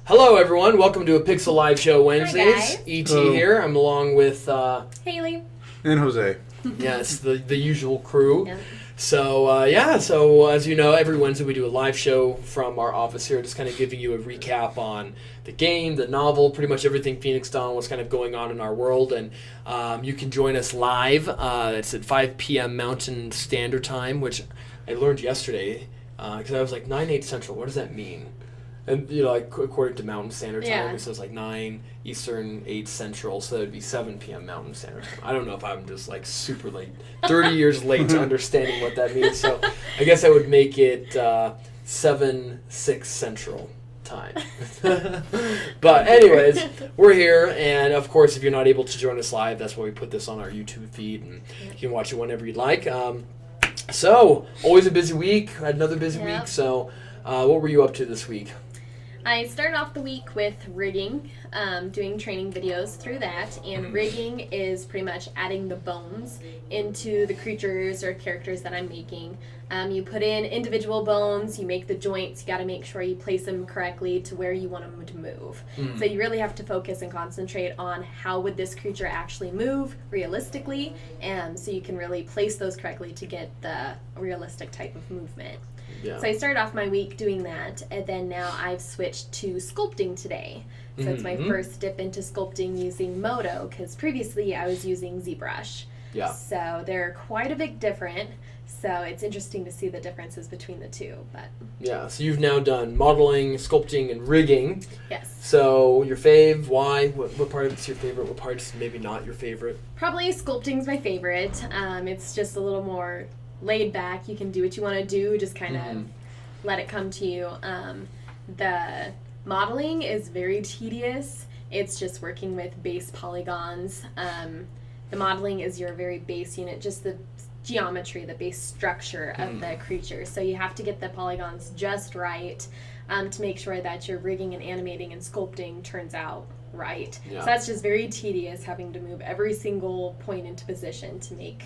Hello, everyone. Welcome to Apixal Live Show Wednesdays. Hi, guys. ET Hello. here. I'm along with, Haley. And Jose. it's the usual crew. Yeah. So as you know, every Wednesday we do a live show from our office here, just kind of giving you a recap on the game, the novel, pretty much everything Phoenix Dawn, what's kind of going on in our world. And you can join us live. It's at 5 p.m. Mountain Standard Time, which I learned yesterday because I was like 9/8 Central. What does that mean? And, like, according to Mountain Standard Time, Yeah. it says, 9 Eastern, 8 Central, so it would be 7 p.m. Mountain Standard Time. I don't know if I'm just, super late, 30 years late to understanding what that means, so I guess I would make it 7/6 Central Time. But anyways, we're here, and of course, if you're not able to join us live, that's why we put this on our YouTube feed, and you can watch it whenever you'd like. So, always a busy week, another busy week, so what were you up to this week? I started off the week with rigging, doing training videos through that, and rigging is pretty much adding the bones into the creatures or characters that I'm making. You put in individual bones, you make the joints, you got to make sure you place them correctly to where you want them to move. So you really have to focus and concentrate on how would this creature actually move realistically, and so you can really place those correctly to get the realistic type of movement. Yeah. So I started off my week doing that, and then now I've switched to sculpting today. So it's my first dip into sculpting using Moto, because previously I was using ZBrush. Yeah. So they're quite a bit different, so it's interesting to see the differences between the two. But Yeah, so you've now done modeling, sculpting, and rigging. yes. So your fave, why? What part of it's your favorite? What part's maybe not your favorite? Probably sculpting's my favorite. It's just a little more laid back. You can do what you want to do, just kind of let it come to you. The modeling is very tedious. It's just working with base polygons. The modeling is your very base unit, just the geometry, the base structure of the creature. So you have to get the polygons just right to make sure that your rigging and animating and sculpting turns out right. Yeah. So that's just very tedious, having to move every single point into position to make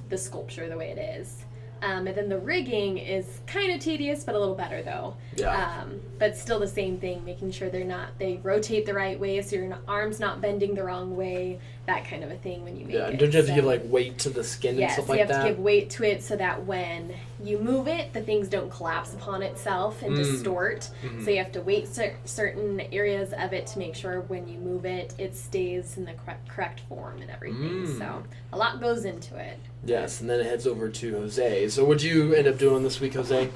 the sculpture the way it is. And then the rigging is kind of tedious, but a little better though. Yeah. But still the same thing, making sure they rotate the right way, so your arm's not bending the wrong way, that kind of a thing when you make it. Don't you have to So- give weight to the skin and Yes, stuff you like have that? to give weight to it so that when you move it, the things don't collapse upon itself and distort. So you have to weight certain areas of it to make sure when you move it, it stays in the correct form and everything. So a lot goes into it. Yes, and then it heads over to Jose. So what'd you end up doing this week, Jose?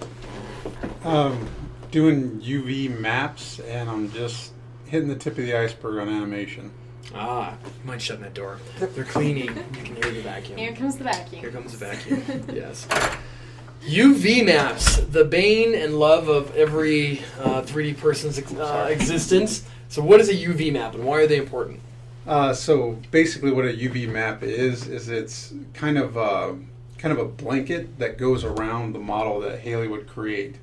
Doing UV maps, and I'm just hitting the tip of the iceberg on animation. You mind shutting that door? They're cleaning. You can hear the vacuum. Here comes the vacuum. Here comes the vacuum. Yes. UV maps, the bane and love of every 3D person's existence. So what is a UV map, and why are they important? So basically, what a UV map is it's kind of a blanket that goes around the model that Haley would create,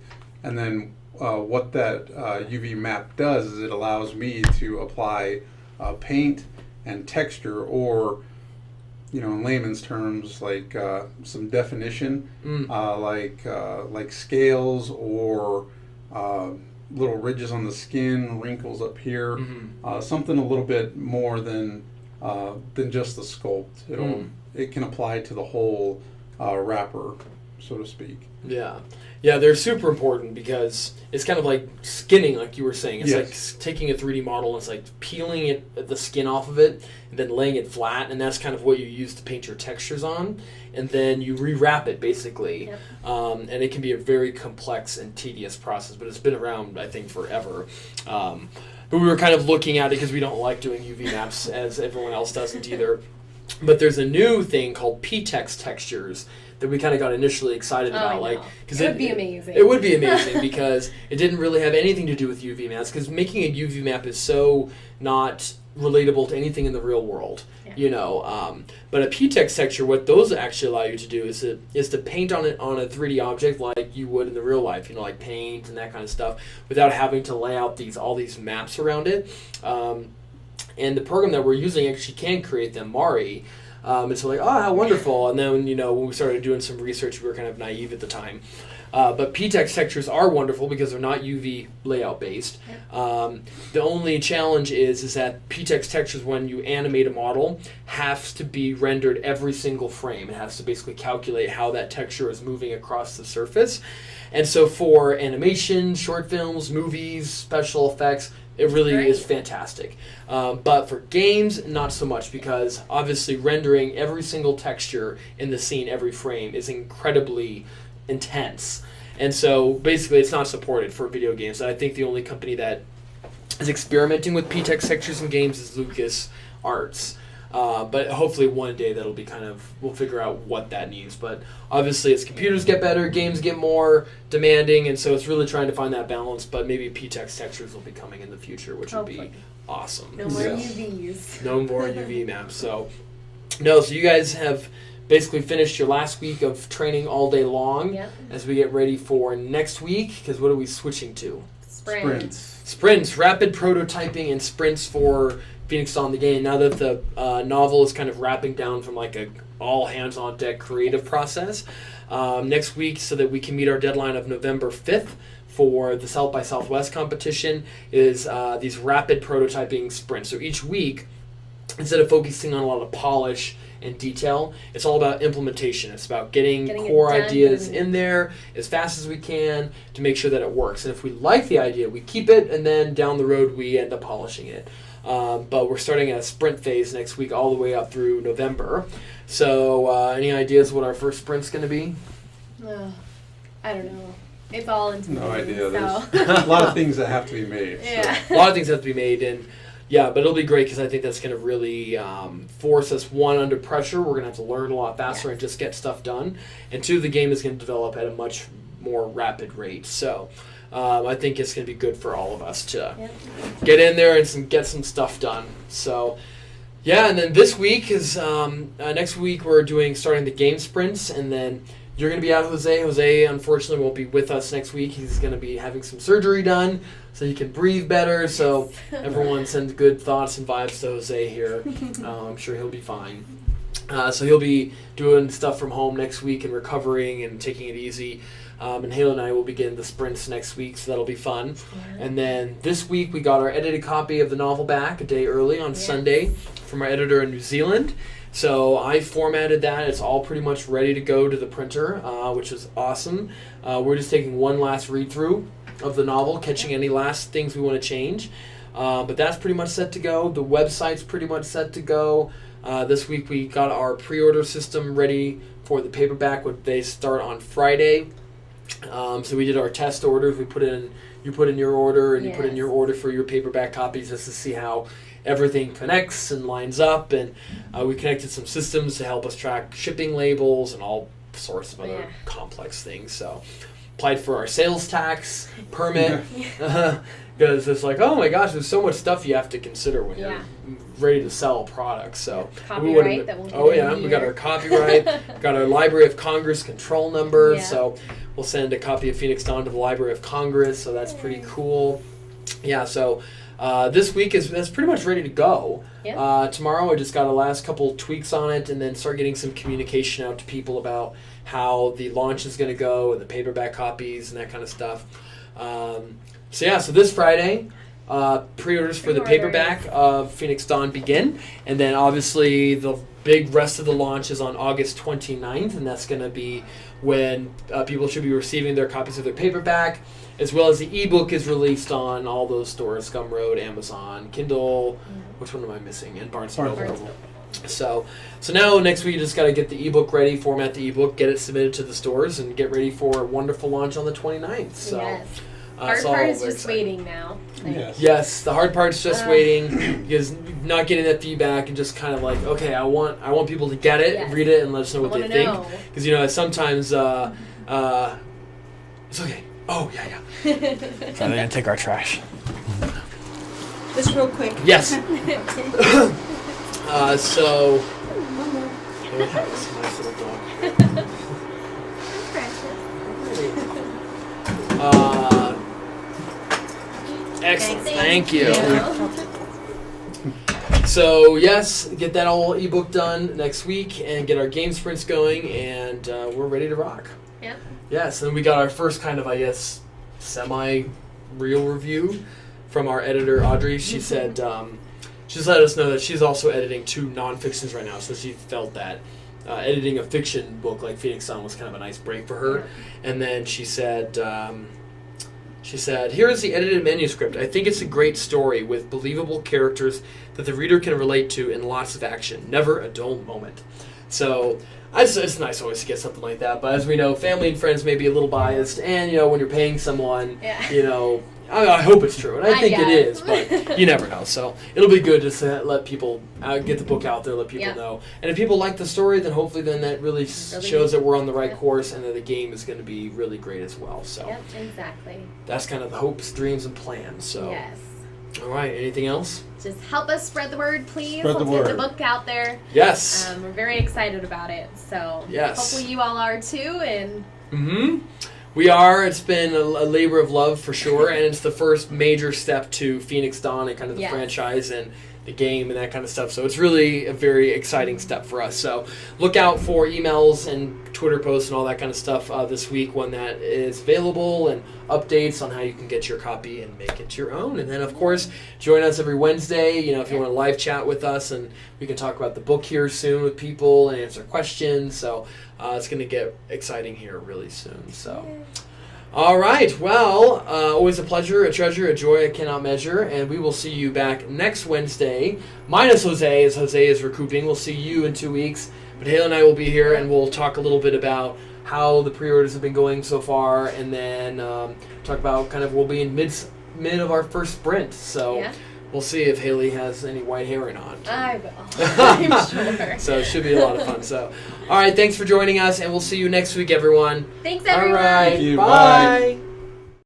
and then what that UV map does is it allows me to apply paint and texture, or in layman's terms, like some definition, like scales or little ridges on the skin, wrinkles up here, something a little bit more than just the sculpt. It can apply to the whole wrapper, so to speak. Yeah, they're super important because it's kind of like skinning, like you were saying. It's Yes. like taking a 3D model and it's like peeling the skin off of it and then laying it flat, and that's kind of what you use to paint your textures on. And then you rewrap it, basically. Yep. And it can be a very complex and tedious process, but it's been around, I think, forever. But we were kind of looking at it because we don't like doing UV maps, as everyone else doesn't either. But there's a new thing called PTEX textures that we kind of got initially excited about. I know. Cause It would be amazing. It would be amazing because it didn't really have anything to do with UV maps, because making a UV map is so not relatable to anything in the real world. Yeah. But a PTEX texture, what those actually allow you to do is to paint on a 3D object like you would in the real life, like paint and that kind of stuff, without having to lay out all these maps around it. And the program that we're using actually can create them, Mari. And so like, oh, how wonderful. And then, when we started doing some research, we were kind of naive at the time. But PTEX textures are wonderful because they're not UV layout based. The only challenge is that PTEX textures, when you animate a model, has to be rendered every single frame. It has to basically calculate how that texture is moving across the surface. And so for animation, short films, movies, special effects, it really is fantastic. But for games, not so much, because obviously rendering every single texture in the scene, every frame, is incredibly intense. And so basically it's not supported for video games. And I think the only company that is experimenting with PTEX textures in games is LucasArts. But hopefully one day that'll be we'll figure out what that needs. But obviously as computers get better, games get more demanding, and so it's really trying to find that balance. But maybe PTEX textures will be coming in the future, which would be awesome. No more UVs. No more UV maps. So you guys have basically finished your last week of training all day long as we get ready for next week, because what are we switching to? Sprints, rapid prototyping and sprints for Phoenix Dawn the game. Now that the novel is kind of wrapping down from like a all hands on deck creative process, next week, so that we can meet our deadline of November 5th for the South by Southwest competition, is these rapid prototyping sprints. So each week, instead of focusing on a lot of polish and detail, it's all about implementation. It's about getting core ideas in there as fast as we can to make sure that it works. And if we like the idea, we keep it, and then down the road we end up polishing it. But we're starting a sprint phase next week all the way up through November. So any ideas what our first sprint's going to be? I don't know. It's all into no idea. There's a lot of things that have to be made. Yeah. So. A lot of things have to be made, and but it'll be great because I think that's going to really force us, one, under pressure. We're going to have to learn a lot faster and just get stuff done. And two, the game is going to develop at a much more rapid rate. So I think it's going to be good for all of us to get in there and get some stuff done. So, and then this week is, next week we're starting the game sprints, and then you're going to be out, Jose. Jose, unfortunately, won't be with us next week. He's going to be having some surgery done so he can breathe better. So everyone send good thoughts and vibes to Jose here. I'm sure he'll be fine. So he'll be doing stuff from home next week and recovering and taking it easy. And Halo and I will begin the sprints next week, so that'll be fun. And then this week we got our edited copy of the novel back a day early on Sunday from our editor in New Zealand. So I formatted that. It's all pretty much ready to go to the printer, which is awesome. We're just taking one last read-through of the novel, catching any last things we want to change. But that's pretty much set to go. The website's pretty much set to go. This week we got our pre-order system ready for the paperback, which they start on Friday. So we did our test orders. You put in your order, and you put in your order for your paperback copies just to see how everything connects and lines up. And we connected some systems to help us track shipping labels and all sorts of other complex things. So applied for our sales tax permit because it's like, oh my gosh, there's so much stuff you have to consider when you're ready to sell products. So copyright that we'll we got our copyright, got our Library of Congress control number. So we'll send a copy of Phoenix Dawn to the Library of Congress. So that's pretty cool. So this week that's pretty much ready to go. Tomorrow I just got a last couple tweaks on it, and then start getting some communication out to people about how the launch is going to go and the paperback copies and that kind of stuff. So this Friday, pre-orders for the paperback of Phoenix Dawn begin, and then obviously the big rest of the launch is on August 29th, and that's going to be when people should be receiving their copies of their paperback, as well as the ebook is released on all those stores: Gumroad, Amazon, Kindle. Which one am I missing? And Barnes & Noble. So now next week you just got to get the ebook ready, format the ebook, get it submitted to the stores, and get ready for a wonderful launch on the 29th. So. Hard part is just waiting now. Yes, the hard part's just waiting, because not getting that feedback and just kind of like, okay, I want people to get it, read it, and let us know what they think. Because sometimes it's okay. Oh yeah. So they're gonna take our trash. Just real quick. Yes. So. There we have this nice little dog. Excellent. Thank you. So yes, get that all ebook done next week and get our game sprints going, and we're ready to rock. Yep. Yes, and we got our first kind of, I guess, semi-real review from our editor, Audrey. She said, she's let us know that she's also editing 2 nonfictions right now, so she felt that editing a fiction book like Phoenix Sun was kind of a nice break for her. Yeah. And then she said, here is the edited manuscript. I think it's a great story with believable characters that the reader can relate to and lots of action. Never a dull moment. So it's nice always to get something like that. But as we know, family and friends may be a little biased. And, when you're paying someone, I hope it's true. And I think it is, but you never know. So it'll be good just to let people get the book out there, let people know. And if people like the story, then hopefully then that really shows that we're on the right course and that the game is going to be really great as well. So yep, exactly. That's kind of the hopes, dreams, and plans. So yes. All right. Anything else? Just help us spread the word, please. Spread the word. Get the book out there. Yes. We're very excited about it. So hopefully you all are too. And we are. It's been a labor of love for sure, and it's the first major step to Phoenix Dawn and kind of the franchise and the game and that kind of stuff. So it's really a very exciting step for us. So look out for emails and Twitter posts and all that kind of stuff this week when that is available, and updates on how you can get your copy and make it your own. And then, of course, join us every Wednesday, if you want to live chat with us, and we can talk about the book here soon with people and answer questions. So it's going to get exciting here really soon. So. All right. Well, always a pleasure, a treasure, a joy I cannot measure. And we will see you back next Wednesday, minus Jose, as Jose is recouping. We'll see you in 2 weeks. But Haley and I will be here, and we'll talk a little bit about how the pre-orders have been going so far, and then talk about kind of we'll be in mid of our first sprint. So we'll see if Haley has any white hair or not. I will. I'm sure. So it should be a lot of fun. So, all right. Thanks for joining us, and we'll see you next week, everyone. Thanks, everyone. All right. Thank you. Bye. Bye.